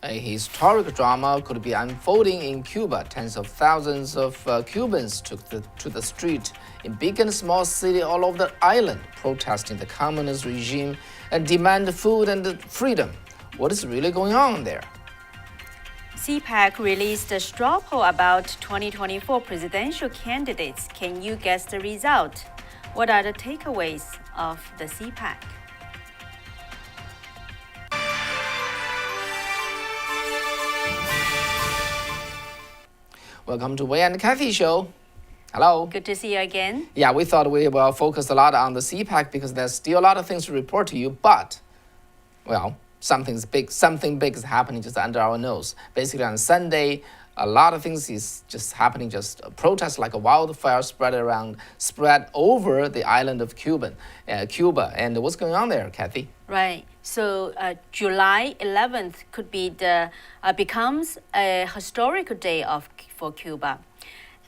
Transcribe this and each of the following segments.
A historic drama could be unfolding in Cuba. Tens of thousands of Cubans took to the street in big and small cities all over the island, protesting the communist regime and demand food and freedom. What is really going on there? CPAC released a straw poll about 2024 presidential candidates. Can you guess the result? What are the takeaways of the CPAC? Welcome to Wei and Kathy show. Hello. Good to see you again. Yeah, we thought we will focus a lot on the CPAC because there's still a lot of things to report to you, but, well, something big is happening just under our nose. Basically, on Sunday, a lot of things is just happening, just protests like a wildfire spread over the island of Cuba. And what's going on there, Kathy? Right. So July 11th could be becomes a historic day for Cuba.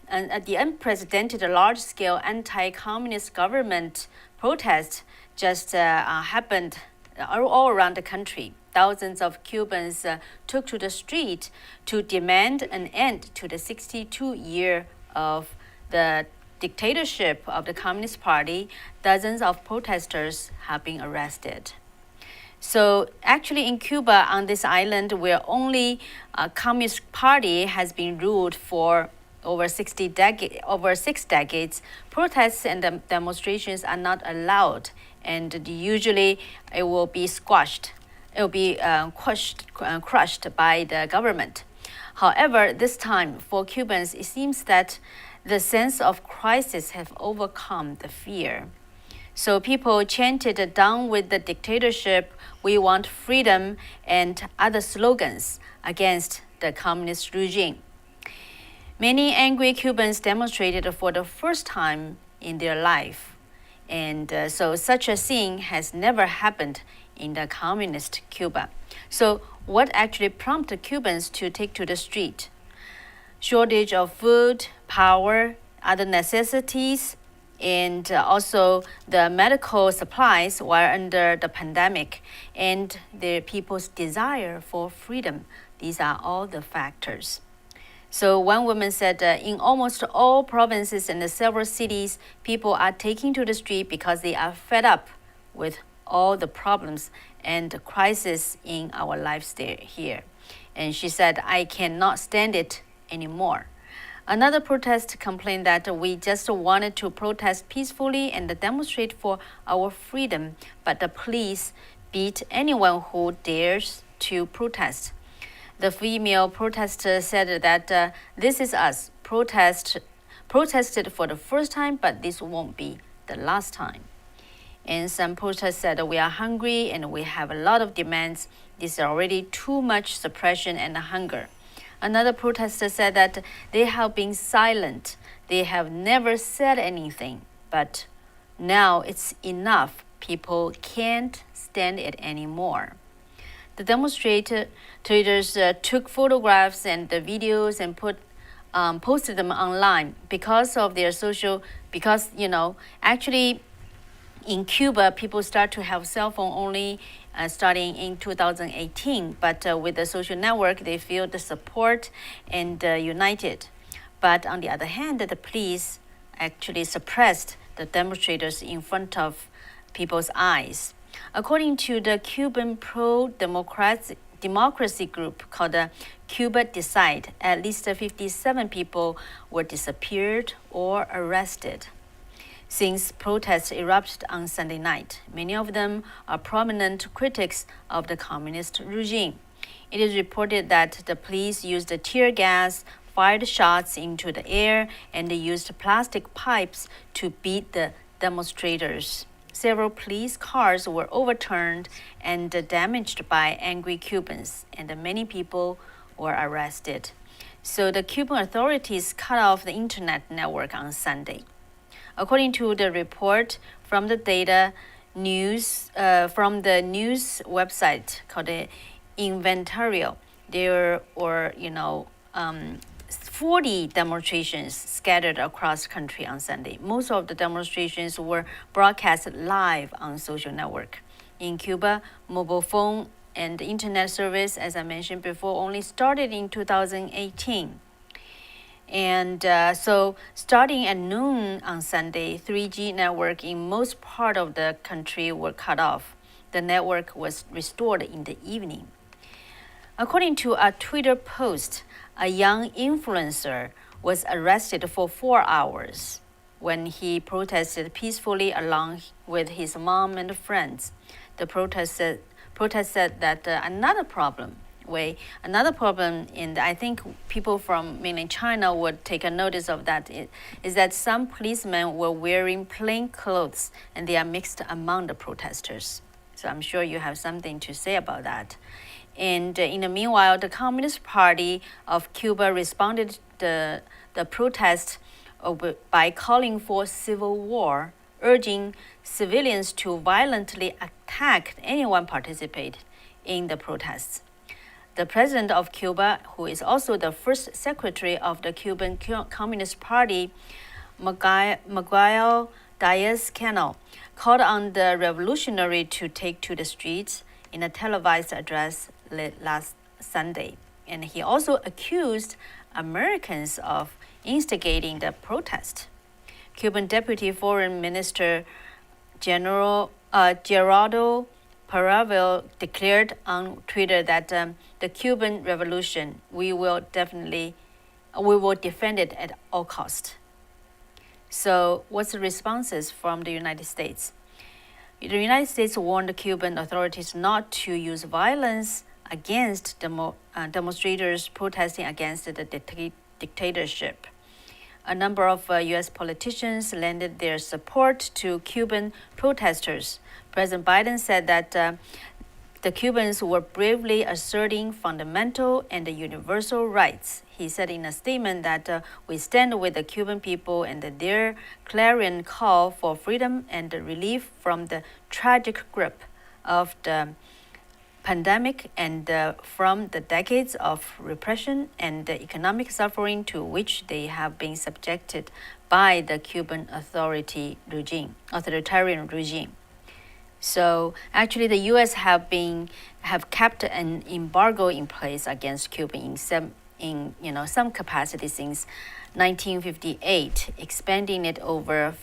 And the unprecedented large-scale anti-communist government protest just happened all around the country. Thousands of Cubans took to the street to demand an end to the 62-year of the dictatorship of the Communist Party. Dozens of protesters have been arrested. So actually in Cuba, on this island where only Communist Party has been ruled for over 6 decades, protests and demonstrations are not allowed, and usually it will be squashed. It will be crushed by the government. However, this time for Cubans, it seems that the sense of crisis have overcome the fear. So people chanted "Down with the dictatorship, we want freedom," and other slogans against the communist regime. Many angry Cubans demonstrated for the first time in their life. And so such a thing has never happened in the communist Cuba. So what actually prompted Cubans to take to the street? Shortage of food, power, other necessities, and also the medical supplies were under the pandemic, and the people's desire for freedom. These are all the factors. So one woman said in almost all provinces and several cities, people are taking to the street because they are fed up with all the problems and crisis in our lives here. And she said, "I cannot stand it anymore." Another protest complained that we just wanted to protest peacefully and demonstrate for our freedom, but the police beat anyone who dares to protest. The female protester said that this is us, protested for the first time, but this won't be the last time. And some protesters said we are hungry and we have a lot of demands. This is already too much suppression and hunger. Another protester said that they have been silent. They have never said anything, but now it's enough. People can't stand it anymore. The demonstrators took photographs and the videos and posted them online because actually in Cuba, people start to have cell phone only starting in 2018. But with the social network, they feel the support and united. But on the other hand, the police actually suppressed the demonstrators in front of people's eyes. According to the Cuban pro-democracy group called Cuba Decide, at least 57 people were disappeared or arrested since protests erupted on Sunday night. Many of them are prominent critics of the communist regime. It is reported that the police used tear gas, fired shots into the air, and used plastic pipes to beat the demonstrators. Several police cars were overturned and damaged by angry Cubans, and many people were arrested. So the Cuban authorities cut off the internet network on Sunday. According to the report from the from the news website called the Inventario, there were 40 demonstrations scattered across the country on Sunday. Most of the demonstrations were broadcast live on social network. In Cuba, mobile phone and the internet service, as I mentioned before, only started in 2018. And so starting at noon on Sunday, 3G network in most part of the country were cut off. The network was restored in the evening. According to a Twitter post, a young influencer was arrested for 4 hours when he protested peacefully along with his mom and friends. The protest said that another problem, and I think people from mainland China would take a notice of that, is that some policemen were wearing plain clothes and they are mixed among the protesters. So I'm sure you have something to say about that. And in the meanwhile, the Communist Party of Cuba responded to the protest by calling for civil war, urging civilians to violently attack anyone participate in the protests. The president of Cuba, who is also the first secretary of the Cuban Communist Party, Miguel Diaz-Canel, called on the revolutionary to take to the streets in a televised address last Sunday. And he also accused Americans of instigating the protest. Cuban Deputy Foreign Minister Gerardo Paravel declared on Twitter that the Cuban Revolution, we will defend it at all costs. So what's the responses from the United States? The United States warned the Cuban authorities not to use violence against demonstrators protesting against the dictatorship. A number of U.S. politicians lended their support to Cuban protesters. President Biden said that the Cubans were bravely asserting fundamental and universal rights. He said in a statement that we stand with the Cuban people and their clarion call for freedom and relief from the tragic grip of the pandemic and from the decades of repression and economic suffering to which they have been subjected by the Cuban authoritarian regime. So actually, the U.S. have kept an embargo in place against Cuba in some capacity since 1958, expanding it over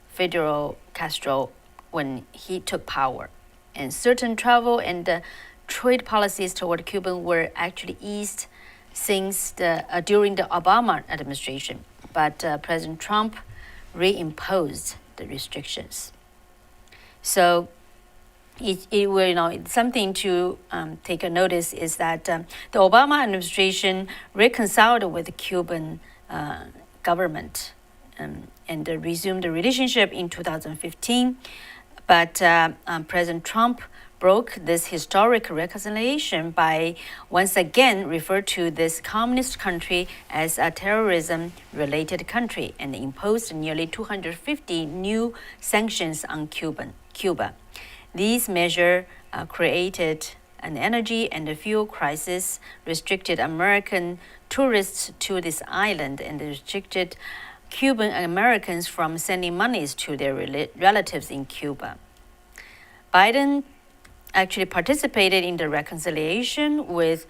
Fidel Castro when he took power, and certain travel and trade policies toward Cuba were actually eased since during the Obama administration, but President Trump reimposed the restrictions. So it will, something to take a notice is that the Obama administration reconciled with the Cuban government and resumed the relationship in 2015, but President Trump broke this historic reconciliation by once again referred to this communist country as a terrorism-related country and imposed nearly 250 new sanctions on Cuba. These measures created an energy and a fuel crisis, restricted American tourists to this island, and restricted Cuban Americans from sending monies to their relatives in Cuba. Biden actually participated in the reconciliation with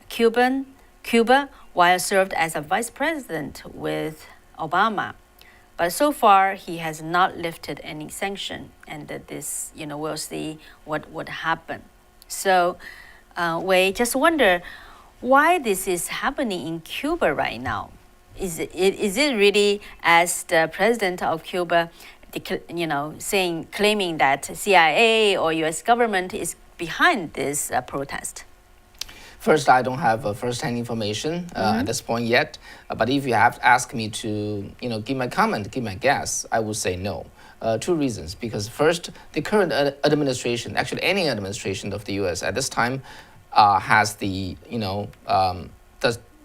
Cuba while served as a vice president with Obama. But so far, he has not lifted any sanction, and this, we'll see what would happen. So we just wonder why this is happening in Cuba right now. Is it really, as the president of Cuba, claiming that CIA or U.S. government is behind this protest? First, I don't have first-hand information at this point yet. But if you have asked me to, give my comment, give my guess, I would say no. Two reasons. Because first, the current administration, actually any administration of the U.S. at this time, has the,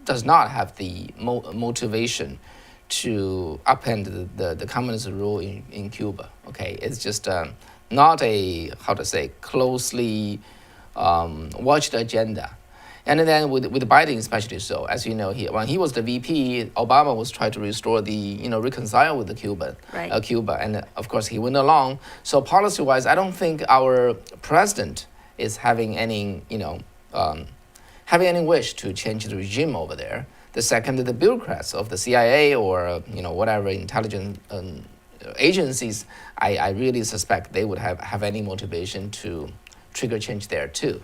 does not have the motivation to upend the communist rule in Cuba. Okay, it's just not a closely watched agenda. And then with Biden especially so, as you know, when he was the VP, Obama was trying to restore reconcile with the Cuba, and of course he went along. So policy-wise, I don't think our president is having any, having any wish to change the regime over there. The second, the bureaucrats of the CIA or whatever intelligence agencies, I really suspect they would have any motivation to trigger change there too.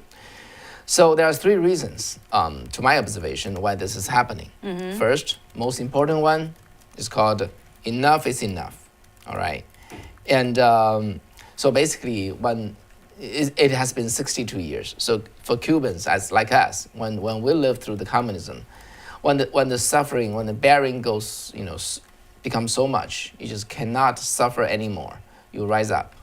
So there are three reasons, to my observation, why this is happening. First, most important one is called enough is enough. All right, and so basically, when it has been 62 years. So for Cubans, as like us, when we lived through the communism, when the suffering, when the bearing goes, becomes so much, you just cannot suffer anymore. You rise up,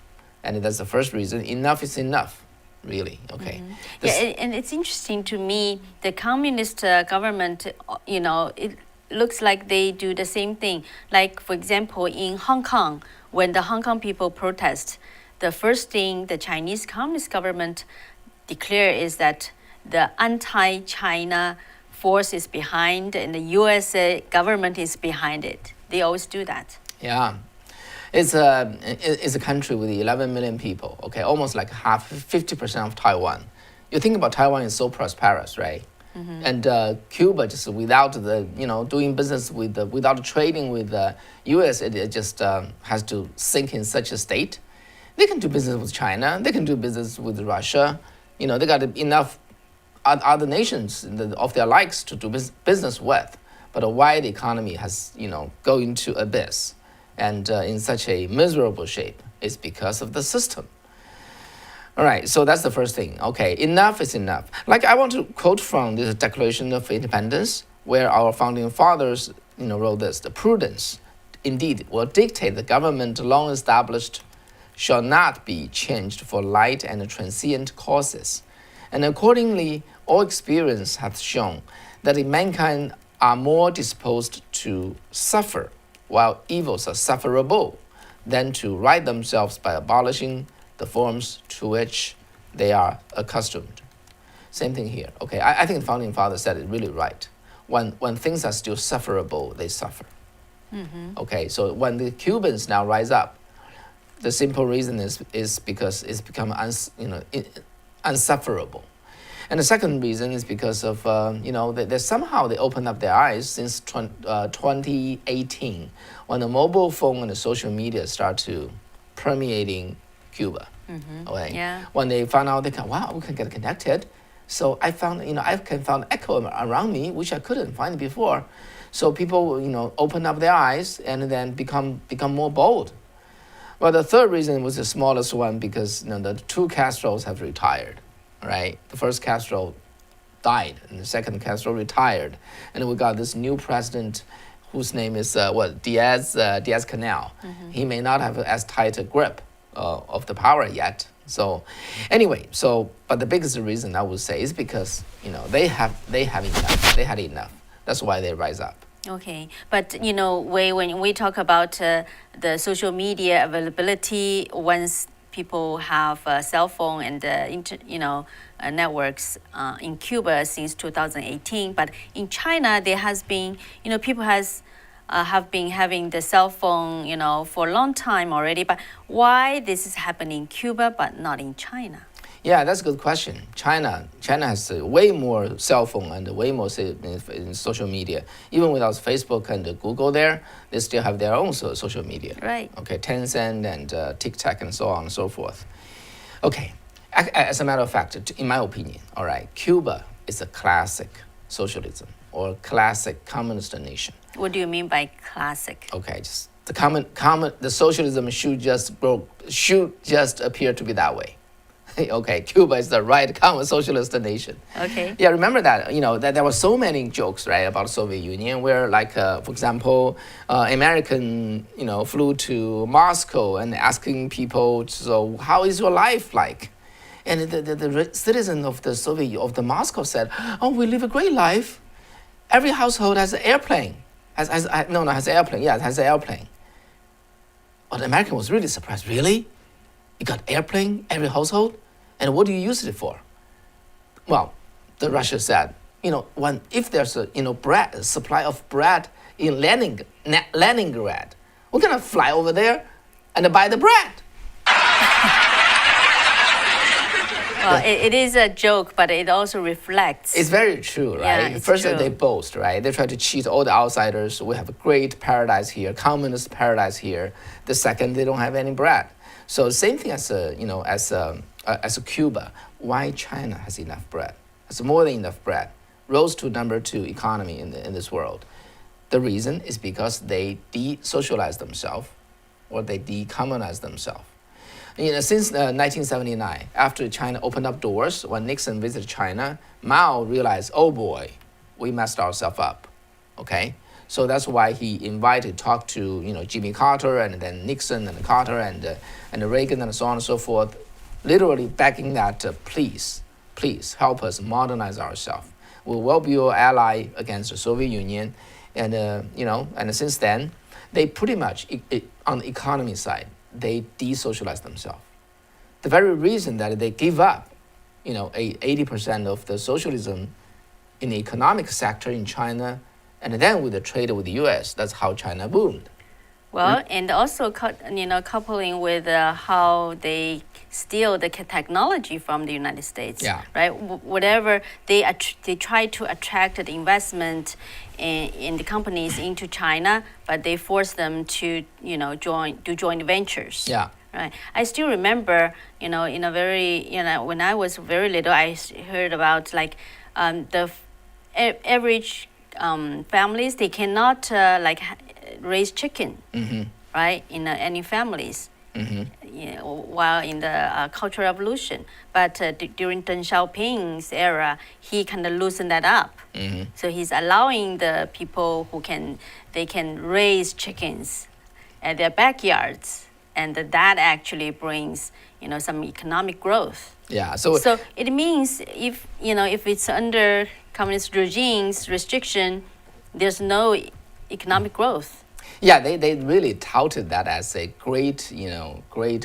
and that's the first reason. Enough is enough, really. Okay. Yeah, and it's interesting to me. The communist government, it looks like they do the same thing. Like for example, in Hong Kong, when the Hong Kong people protest, the first thing the Chinese Communist government declare is that the anti-China force is behind and the US government is behind it. They always do that. Yeah. It's a country with 11 million people, okay, almost like 50% of Taiwan. You think about Taiwan is so prosperous, right? And Cuba, just without the, doing business without trading with the US, it just has to sink in such a state. They can do business with China. They can do business with Russia. They got enough other nations of their likes to do business with. But why the economy has, go into abyss and in such a miserable shape is because of the system. All right, so that's the first thing. Okay, enough is enough. Like I want to quote from the Declaration of Independence, where our founding fathers, wrote this: the prudence, indeed, will dictate the government long established shall not be changed for light and transient causes. And accordingly, all experience hath shown that mankind are more disposed to suffer, while evils are sufferable, than to right themselves by abolishing the forms to which they are accustomed. Same thing here. Okay, I think the founding fathers said it really right. When things are still sufferable, they suffer. Okay, so when the Cubans now rise up, the simple reason is because it's become unsufferable. And the second reason is because of, they somehow they opened up their eyes since 2018, when the mobile phone and the social media start to permeating Cuba. Okay? Yeah. When they found out, we can get connected. So I found, I can find echo around me, which I couldn't find before. So people, open up their eyes and then become more bold. Well, the third reason was the smallest one because the two Castros have retired, right? The first Castro died, and the second Castro retired, and we got this new president, whose name is Diaz-Canel. He may not have as tight a grip of the power yet. So, anyway, but the biggest reason I would say is because they have enough. They had enough. That's why they rise up. Okay, but when we talk about the social media availability, once people have a cell phone and networks in Cuba since 2018, but in China there has been people have been having the cell phone for a long time already. But why this is happening in Cuba but not in China? Yeah, that's a good question. China has way more cell phone and way more in social media. Even without Facebook and Google there, they still have their own social media. Right. Okay, Tencent and TikTok and so on and so forth. Okay, as a matter of fact, in my opinion, all right, Cuba is a classic socialism or classic communist nation. What do you mean by classic? Okay, just the socialism should just appear to be that way. Okay, Cuba is the right common socialist nation. Okay. Yeah, remember that, that there were so many jokes, right, about the Soviet Union where, like, for example, American, flew to Moscow and asking people, so how is your life like? And the citizen of the Moscow said, oh, we live a great life. Every household has an airplane. Has an airplane. Yeah, it has an airplane. But the American was really surprised. Really? You got airplane, every household? And what do you use it for? Well, the Russia said, if there's a supply of bread in Leningrad, we're gonna fly over there and buy the bread. Well, it is a joke, but it also reflects. It's very true, right? Yeah, it's First, true. they boast, right? They try to cheat all the outsiders. We have a great paradise here, communist paradise here. The second, they don't have any bread. So same thing as as a Cuba. Why China has enough bread? Has more than enough bread. Rose to number 2 economy in this world. The reason is because they de-socialize themselves, or they decommunize themselves. Since 1979, after China opened up doors, when Nixon visited China, Mao realized, oh boy, we messed ourselves up, okay? So that's why he talked to Jimmy Carter, and then Nixon and Carter and Reagan and so on and so forth, literally begging that please help us modernize ourselves. We will be your ally against the Soviet Union, and since then, they pretty much on the economy side, they de-socialize themselves. The very reason that they give up, 80% of the socialism in the economic sector in China, and then with the trade with the U.S., that's how China boomed. Well, and also, coupling with how they steal the technology from the United States, Yeah. right? Whatever they try to attract the investment in the companies into China, but they force them to, do joint ventures. Yeah. Right. I still remember, in a very, when I was very little, I heard about average families, they cannot raise chicken, right, in any families. While in the Cultural Revolution, but during Deng Xiaoping's era, he kind of loosened that up. So he's allowing the people they can raise chickens at their backyards, and that actually brings some economic growth. Yeah. So it means if it's under communist regimes restriction, there's no economic growth. Yeah, they really touted that as a great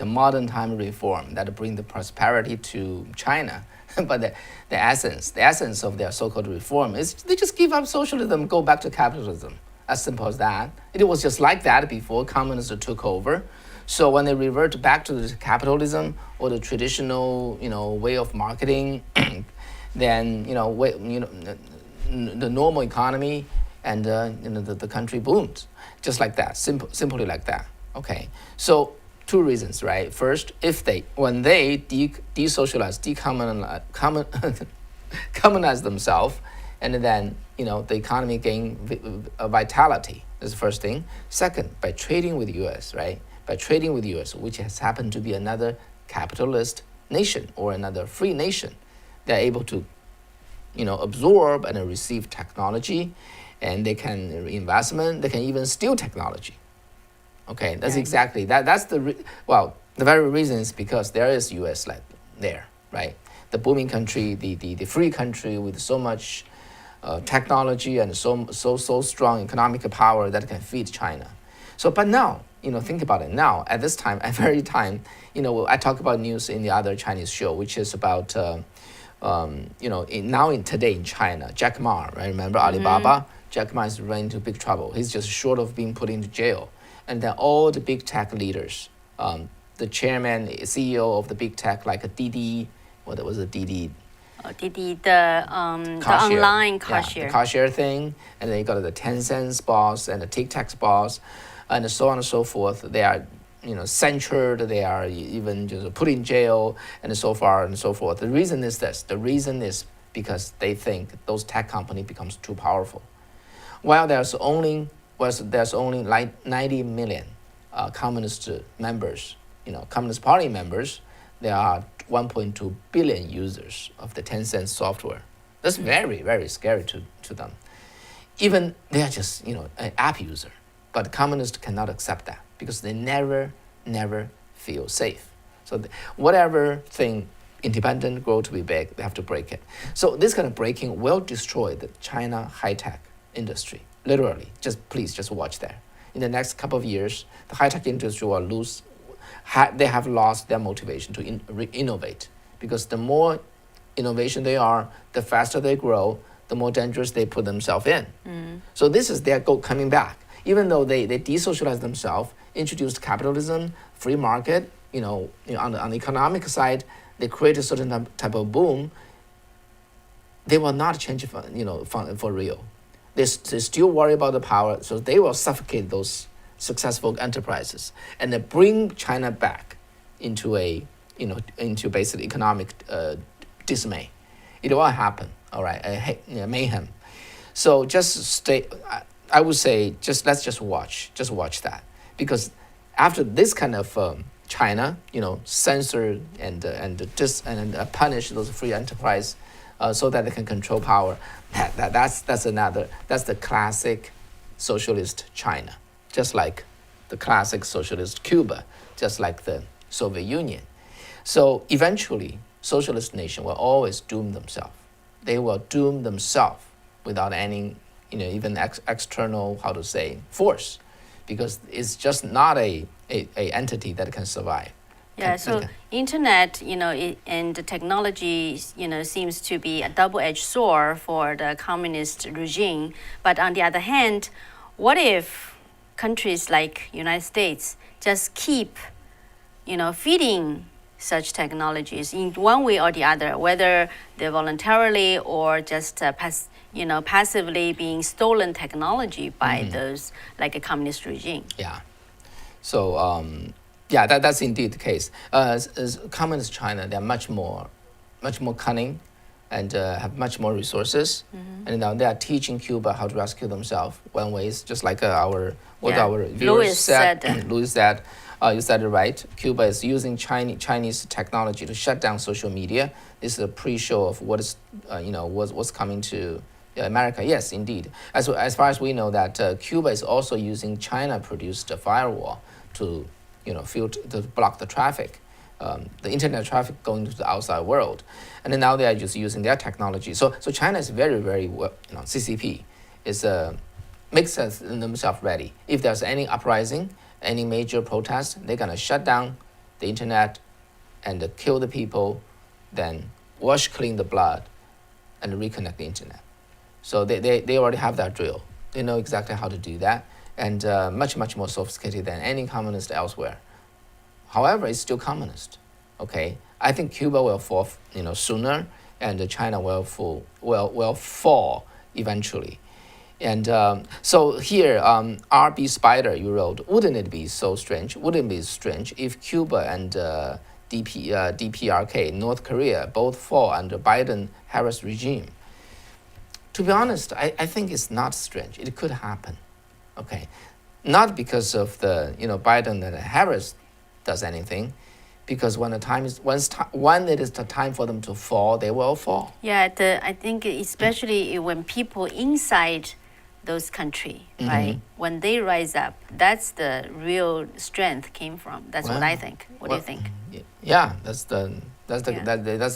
modern time reform that bring the prosperity to China. But the essence of their so-called reform is they just give up socialism, go back to capitalism. As simple as that. It was just like that before communists took over. So when they revert back to the capitalism or the traditional way of marketing, then the normal economy and the country boomed, just like that, simply like that. Okay, so 2 reasons, right? First, when they de-socialize, communize themselves, and then the economy gain vitality. That's the first thing. Second, by trading with the U.S., right? By trading with the U.S., which has happened to be another capitalist nation or another free nation, they're able to absorb and receive technology, and they can investment. They can even steal technology. Okay, that's exactly that. That's the very reason is because there is U.S. there, right? The booming country, the free country with so much technology and so strong economic power that can feed China. So, but now think about it. Now at this time, at very time, I talk about news in the other Chinese show, which is about today in China, Jack Ma, right? Remember Alibaba? Jack Ma is running into big trouble. He's just short of being put into jail. And then all the big tech leaders, the chairman, CEO of the big tech, like a Didi, what was it, Didi? Didi, the online car share. Yeah, the car share thing. And then you got the Tencent's boss and the TikTok's boss, and so on and so forth. They are censured, they are even just put in jail, and so far and so forth. The reason is this. The reason is because they think those tech companies becomes too powerful. While there's only like 90 million communist members, Communist Party members, there are 1.2 billion users of the Tencent software. That's very, very scary to them. Even they are just an app user, but communists cannot accept that because they never feel safe. So whatever thing independent grow to be big, they have to break it. So this kind of breaking will destroy the China high-tech industry, literally. Please watch that. In the next couple of years, the high-tech industry will lose. They have lost their motivation to innovate, because the more innovation they are, the faster they grow, the more dangerous they put themselves in. So this is their goal coming back. Even though they de-socialize themselves, introduced capitalism, free market, on the economic side, they create a certain type of boom, they will not change for real. They still worry about the power, so they will suffocate those successful enterprises and then bring China back into into basically economic dismay. It will happen, all right, mayhem. So just stay. I would say let's just watch that, because after this kind of China, censor and punish those free enterprise, so that they can control power. That's the classic socialist China, just like the classic socialist Cuba, just like the Soviet Union. So eventually, socialist nation will always doom themselves. They will doom themselves without any, even external, force, because it's just not a entity that can survive. Yeah, so internet, and the technology, seems to be a double-edged sword for the communist regime. But on the other hand, what if countries like United States just keep, feeding such technologies in one way or the other, whether they're voluntarily or just passively being stolen technology by those like a communist regime? Yeah. So that's indeed the case. As communist China, they're much more cunning, and have much more resources. And now they are teaching Cuba how to rescue themselves. One way is just like our viewers Louis said. Louis said, you said it right. Cuba is using Chinese technology to shut down social media. This is a pre-show of what is what's coming to America. Yes, indeed. As far as we know, that Cuba is also using China-produced firewall to to block the traffic, the internet traffic going to the outside world, and then now they are just using their technology. So China is very, very well, CCP is makes themselves ready. If there's any uprising, any major protest, they're gonna shut down the internet and kill the people, then wash clean the blood, and reconnect the internet. So they already have that drill. They know exactly how to do that, and much more sophisticated than any communist elsewhere. However, it's still communist. Okay, I think Cuba will fall, sooner, and China will fall eventually. And so here, R.B. Spider, you wrote, wouldn't it be strange if Cuba and DPRK, North Korea, both fall under Biden-Harris regime? To be honest, I think it's not strange. It could happen. Okay, not because of the Biden and Harris does anything, because when it is the time for them to fall, they will fall. Yeah, I think especially when people inside those countries, right, when they rise up, that's the real strength came from. That's what I think. What do you think? Yeah, that's the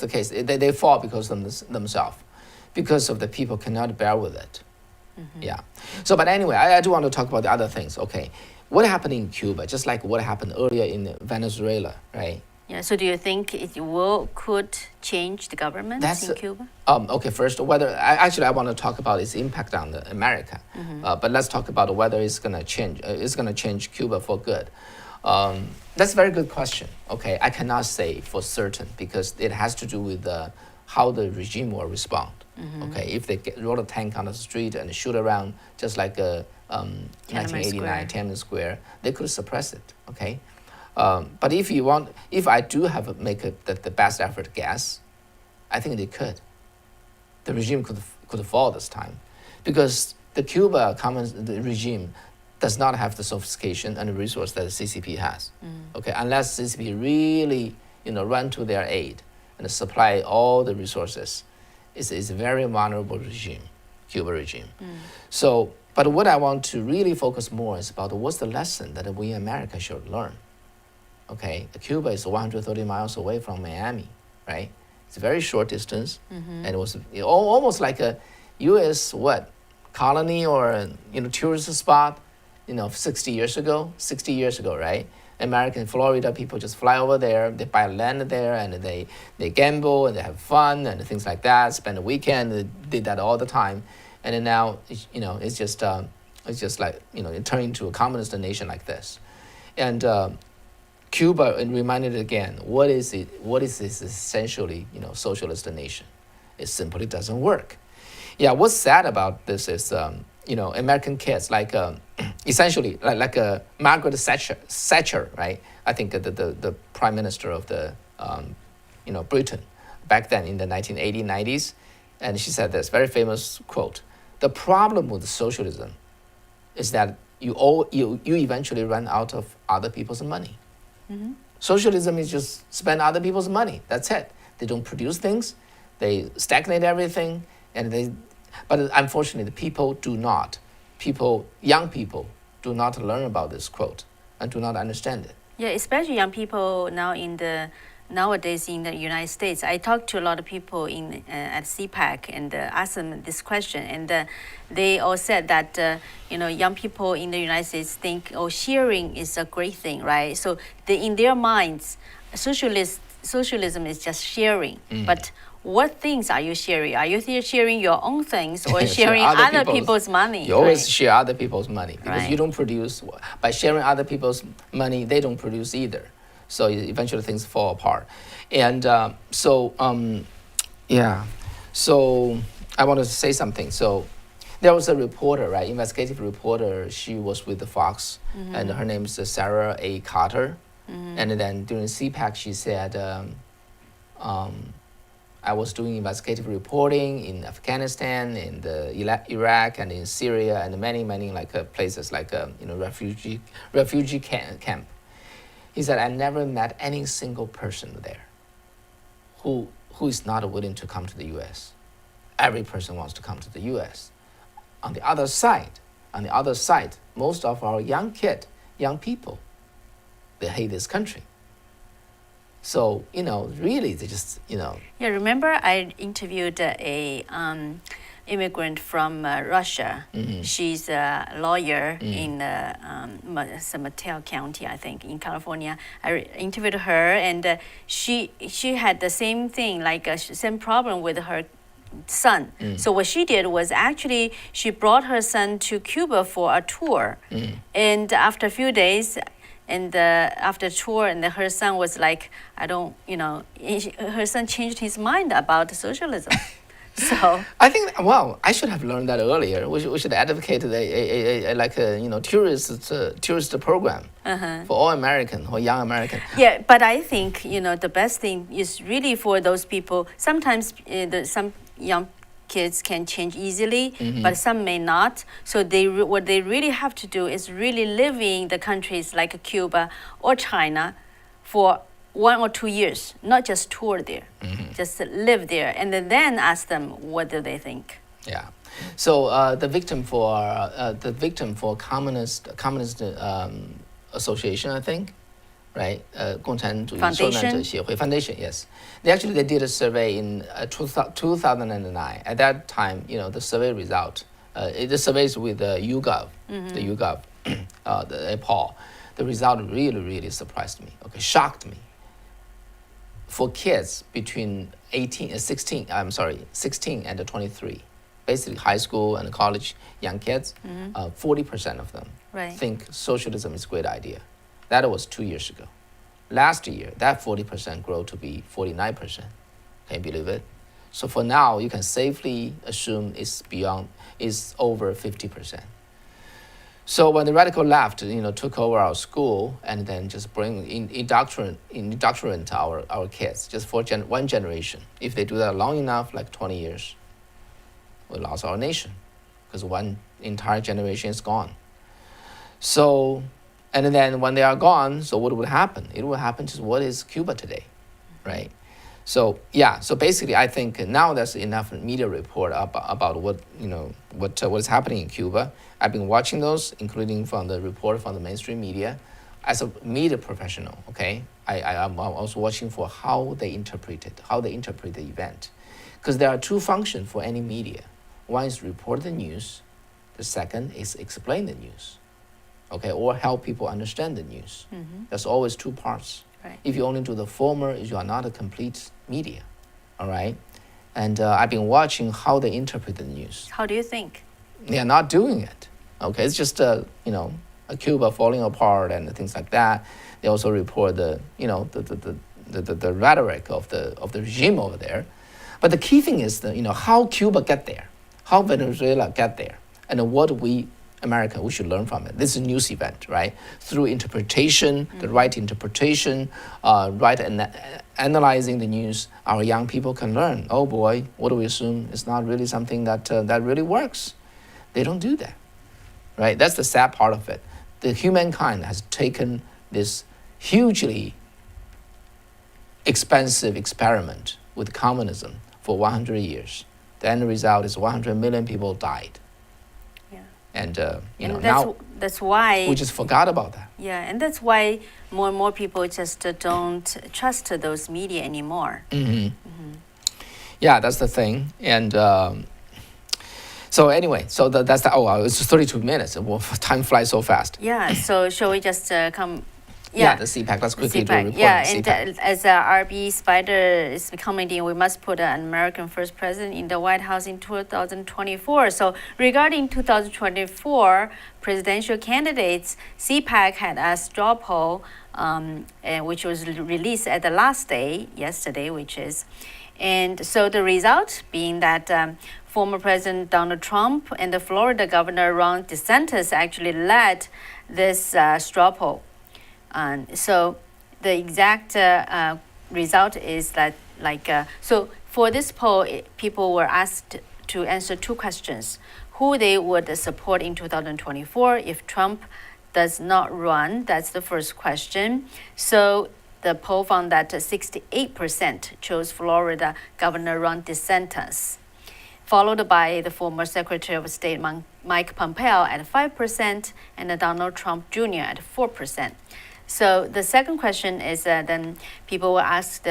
case. They fall because of themselves, because of the people cannot bear with it. Yeah. So, but anyway, I do want to talk about the other things. Okay, what happened in Cuba, just like what happened earlier in Venezuela, right? Yeah. So, do you think it could change the government in Cuba? Okay. First, I want to talk about its impact on America, but let's talk about whether it's going to change. It's going to change Cuba for good. That's a very good question. Okay, I cannot say for certain because it has to do with how the regime will respond. Okay, if they roll a tank on the street and shoot around just like 1989 Tiananmen Square, they could suppress it. Okay, but if I do make the best effort guess, I think they could. The regime could fall this time, because the the regime does not have the sophistication and the resource that the CCP has. Okay, unless CCP really run to their aid and supply all the resources. It's a very vulnerable regime, Cuba regime. So, but what I want to really focus more is about what's the lesson that we in America should learn. Okay, Cuba is 130 miles away from Miami, right? It's a very short distance, and it was almost like a U.S. colony or tourist spot, 60 years ago, right? American Florida people just fly over there, they buy land there, and they gamble and they have fun and things like that. Spend a weekend, they did that all the time, and then now it's just like it turned into a communist nation like this, and Cuba and reminded again, what is it? What is this essentially, socialist nation? It simply doesn't work. Yeah, what's sad about this is, American kids like, essentially like Margaret Thatcher, right? I think the prime minister of the, Britain, back then in the 1980s, 90s, and she said this very famous quote: "The problem with socialism is that you eventually run out of other people's money." Mm-hmm. Socialism is just spend other people's money. That's it. They don't produce things. They stagnate everything, but unfortunately, young people do not learn about this quote and do not understand it. Yeah, especially young people nowadays in the United States. I talked to a lot of people at CPAC and asked them this question, and they all said that young people in the United States think, oh, sharing is a great thing, right? So in their minds, socialism is just sharing, but what things are you sharing? Are you sharing your own things or sharing other people's money? You always share other people's money because Right. you don't produce. By sharing other people's money, they don't produce either. So eventually things fall apart. And so I wanted to say something. So there was a reporter, right, investigative reporter. She was with the Fox, and her name is Sarah A. Carter. And then during CPAC, she said, I was doing investigative reporting in Afghanistan, in the Iraq, and in Syria, and many places like refugee camp. He said, I never met any single person there who is not willing to come to the U.S. Every person wants to come to the U.S. On the other side, most of our young people, they hate this country. So, really, they just, Yeah, remember I interviewed a immigrant from Russia. She's a lawyer in San Mateo County, I think, in California. I interviewed her, and she had the same thing, like same problem with her son. So what she did was actually she brought her son to Cuba for a tour, and after a few days. And after tour, and her son was like, her son changed his mind about socialism. So I think, I should have learned that earlier. We should advocate a tourist program for all American or young American. yeah, but I think the best thing is really for those people. Sometimes some young kids can change easily, but some may not. So what they really have to do is really live in the countries like Cuba or China for 1 or 2 years, not just tour there, just live there, and then ask them what do they think. Yeah. So the victim for Communist Association, I think, right? 共产主义受难者协会 Foundation, yes. They did a survey in 2009. At that time, the survey result, the surveys with the YouGov, the poll, the result really, really surprised me. Okay, shocked me. For kids between 16 and 23, basically high school and college young kids, 40% of them think socialism is a great idea. That was 2 years ago. Last year, that 40% grew to be 49%. Can you believe it? So for now, you can safely assume it's over 50%. So when the radical left, took over our school and then just indoctrinate our kids just for one generation. If they do that long enough, like 20 years, we lost our nation because one entire generation is gone. So, and then when they are gone, so what would happen? It would happen to what is Cuba today, right? So yeah, so basically, I think now there's enough media report about what is happening in Cuba. I've been watching those, including from the report from the mainstream media. As a media professional, okay, I'm also watching for how they interpret the event, because there are two functions for any media. One is report the news. The second is explain the news, okay, or help people understand the news. There's always two parts. Right. If you only do the former, you are not a complete media, all right? And I've been watching how they interpret the news. How do you think? They are not doing it, okay? It's just, Cuba falling apart and things like that. They also report the rhetoric of the regime over there. But the key thing is how Cuba get there, how Venezuela get there, and what America, we should learn from it. This is a news event, right? Through interpretation, the right interpretation, analyzing the news, our young people can learn. Oh boy, what do we assume? It's not really something that really works. They don't do that, right? That's the sad part of it. The humankind has taken this hugely expensive experiment with communism for 100 years. The end result is 100 million people died. And that's why we just forgot about that. Yeah, and that's why more and more people just don't trust those media anymore. Yeah, that's the thing. And so anyway, that's the. It's 32 minutes. Well, time flies so fast. Yeah. So shall we just come? Yeah, the CPAC. Let's quickly do a report. Yeah, on and CPAC. as RB Spider is commenting, we must put an American first president in the White House in 2024. So regarding 2024 presidential candidates, CPAC had a straw poll, which was released at the last day, yesterday, and so the result being that former President Donald Trump and the Florida Governor Ron DeSantis actually led this straw poll. So the exact result is that so for this poll, people were asked to answer two questions: who they would support in 2024 if Trump does not run. That's the first question. So the poll found that 68% chose Florida Governor Ron DeSantis, followed by the former Secretary of State Mike Pompeo at 5% and Donald Trump Jr. at 4%. So the second question is then people were asked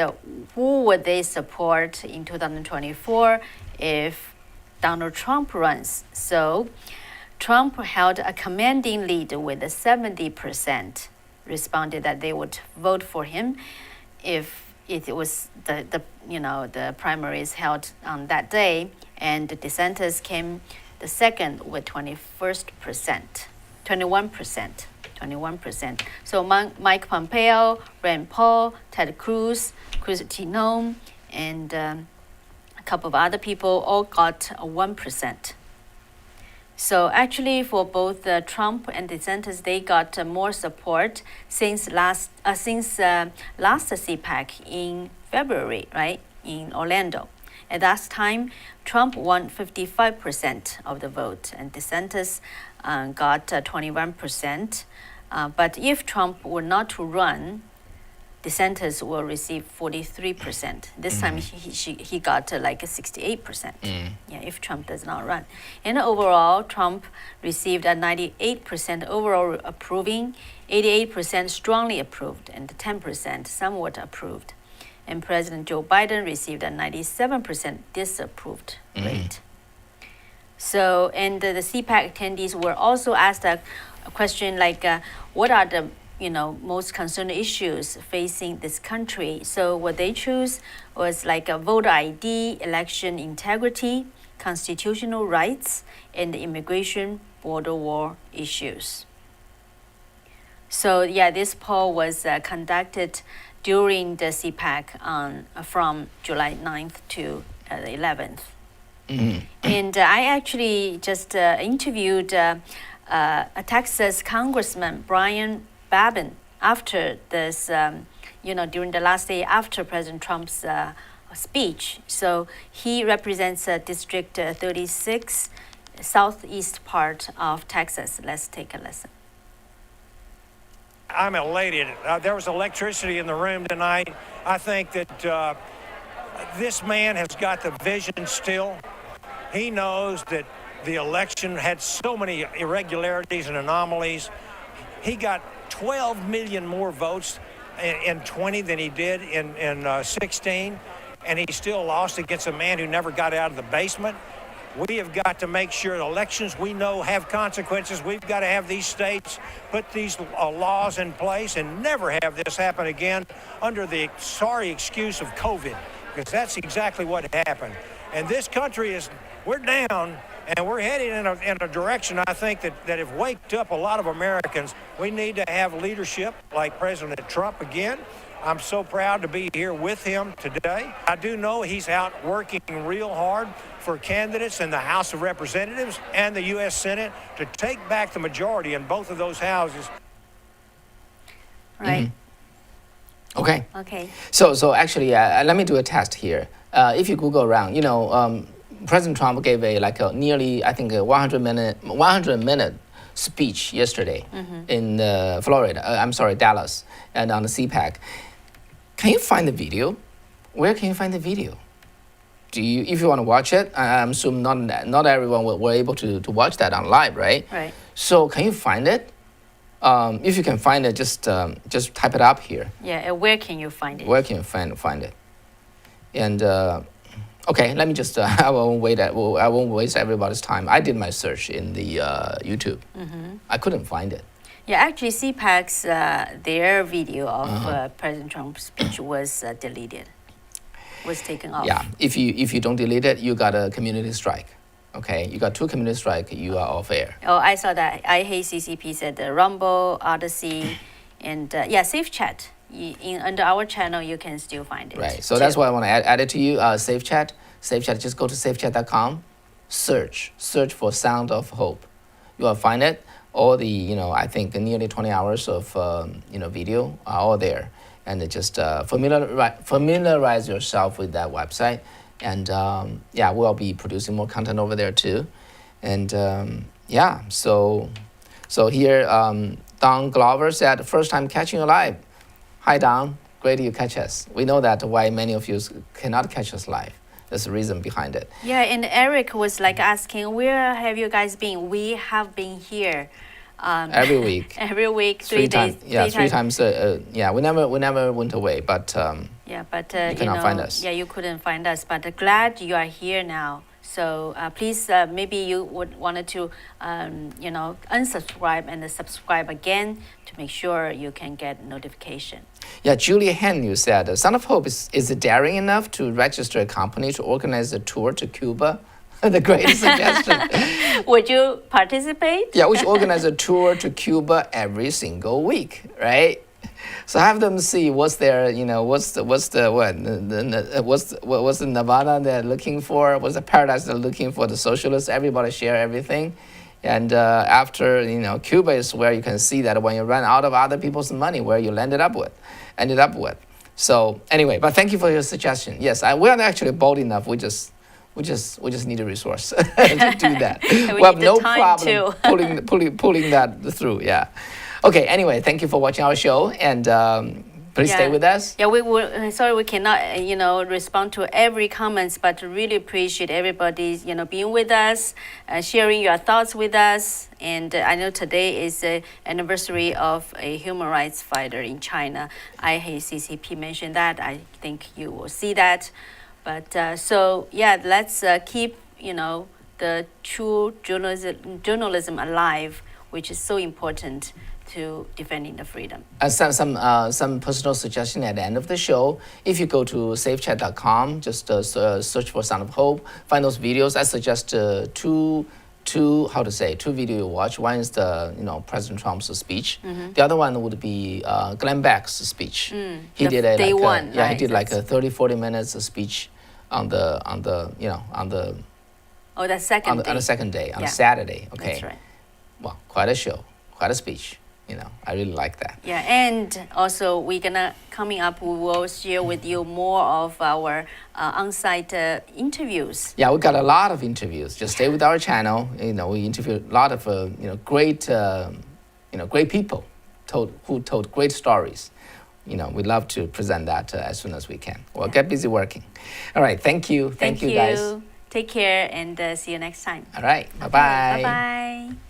who would they support in 2024 if Donald Trump runs. So Trump held a commanding lead with 70% responded that they would vote for him if it was the primaries held on that day, and DeSantis came the second with 21%. So Mike Pompeo, Rand Paul, Ted Cruz, Kristi Noem, and a couple of other people all got 1%. So actually, for both Trump and DeSantis, they got more support since last CPAC in February, right, in Orlando. At that time, Trump won 55% of the vote, and DeSantis got 21%. But if Trump were not to run, DeSantis will receive 43%. This time he got like 68%. Yeah, if Trump does not run. And overall, Trump received a 98% overall approving, 88% strongly approved, and 10% somewhat approved. And President Joe Biden received a 97% disapproved rate. So, and the CPAC attendees were also asked a question like, what are the most concerned issues facing this country? So what they choose was like a voter ID, election integrity, constitutional rights, and immigration border war issues. So yeah, this poll was conducted during the CPAC from July 9th to the 11th. And I actually just interviewed a Texas Congressman, Brian Babin, after this, during the last day after President Trump's speech. So he represents District 36, southeast part of Texas. Let's take a listen. I'm elated. There was electricity in the room tonight. I think that this man has got the vision still. He knows that the election had so many irregularities and anomalies. He got 12 million more votes in 20 than he did in 16, and he still lost against a man who never got out of the basement. We have got to make sure elections we know have consequences. We've got to have these states put these laws in place and never have this happen again under the sorry excuse of COVID, because that's exactly what happened. And this country we're down And we're heading in a direction, I think, that have waked up a lot of Americans. We need to have leadership like President Trump again. I'm so proud to be here with him today. I do know he's out working real hard for candidates in the House of Representatives and the U.S. Senate to take back the majority in both of those houses. Right. Okay. Okay. So actually, let me do a test here. If you Google around, President Trump gave a nearly, I think, a 100-minute speech yesterday in Florida. I'm sorry, Dallas, and on the CPAC. Can you find the video? Where can you find the video? If you want to watch it, I'm assuming not everyone were able to watch that on live, right? Right. So can you find it? If you can find it, just type it up here. Yeah. Where can you find it? Where can you find it? And okay, let me just. I won't waste everybody's time. I did my search in the YouTube. I couldn't find it. Yeah, actually, CPAC's their video of President Trump's speech was deleted, was taken off. Yeah, if you don't delete it, you got a community strike. Okay, you got 2 community strike, you are off air. Oh, I saw that. I Hate CCP said Rumble, Odyssey, and Safe Chat. Under our channel, you can still find it. Right, so that's why I want to add it to you. Safe Chat, just go to safechat.com, search for Sound of Hope. You will find it. All the, I think nearly 20 hours of, video are all there. And just familiarize yourself with that website. And we'll be producing more content over there too. And so here, Don Glover said, first time catching you live. Hi, Don. Great you catch us. We know that why many of you cannot catch us live. There's a reason behind it. Yeah, and Eric was asking, where have you guys been? We have been here. Every week. Every week, 3 days. Three times. We never went away, but you cannot find us. Yeah, you couldn't find us, but glad you are here now. So please, maybe you would wanted to, unsubscribe and subscribe again to make sure you can get notification. Yeah, Julia Hen, you said, Son of Hope is daring enough to register a company to organize a tour to Cuba. The greatest suggestion. Would you participate? Yeah, we should organize a tour to Cuba every single week, right? So have them see what's their, what's the nirvana they're looking for, what's the paradise they're looking for, the socialists, everybody share everything. And after, Cuba is where you can see that when you run out of other people's money, where you ended up with. So anyway, but thank you for your suggestion. Yes, we are actually bold enough. We just need a resource to do that. we have no problem pulling that through. Yeah. Okay. Anyway, thank you for watching our show, and please stay with us. Yeah, we will. Sorry, we cannot respond to every comments, but really appreciate everybody's being with us, sharing your thoughts with us. And I know today is the anniversary of a human rights fighter in China. I Hate CCP mentioned that. I think you will see that. But let's keep the true journalism alive, which is so important to defending the freedom. Some personal suggestion at the end of the show. If you go to safechat.com, just search for Sound of Hope, find those videos. I suggest two videos you watch. One is the President Trump's speech. The other one would be Glenn Beck's speech. He did a 30-40 minutes of speech on the second day on a Saturday. Okay. That's right. Well, quite a show, quite a speech. I really like that. Yeah, and also we will share with you more of our on-site interviews. Yeah, we got a lot of interviews. Just stay with our channel. We interviewed a lot of great people who told great stories. We'd love to present that as soon as we can. Well, get busy working. All right, thank you. Thank you, guys. Take care and see you next time. All right, bye-bye. Bye-bye.